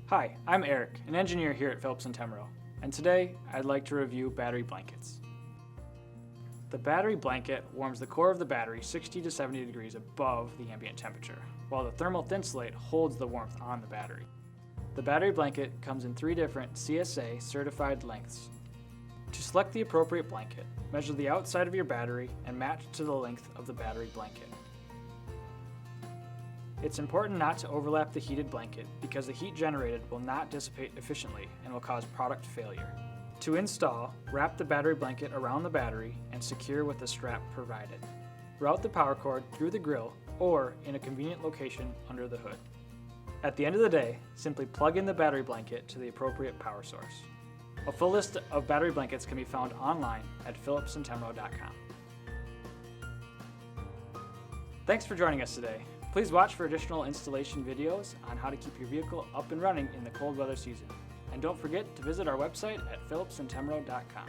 Hi, I'm Eric, an engineer here at Phillips Temro, and today I'd like to review battery blankets. The battery blanket warms the core of the battery 60 to 70 degrees above the ambient temperature, while the thermal thinsulate holds the warmth on the battery. The battery blanket comes in 3 different CSA certified lengths. To select the appropriate blanket, measure the outside of your battery and match to the length of the battery blanket. It's important not to overlap the heated blanket because the heat generated will not dissipate efficiently and will cause product failure. To install, wrap the battery blanket around the battery and secure with the strap provided. Route the power cord through the grill or in a convenient location under the hood. At the end of the day, simply plug in the battery blanket to the appropriate power source. A full list of battery blankets can be found online at phillipsandtemro.com. Thanks for joining us today. Please watch for additional installation videos on how to keep your vehicle up and running in the cold weather season. And don't forget to visit our website at phillipsandtemro.com.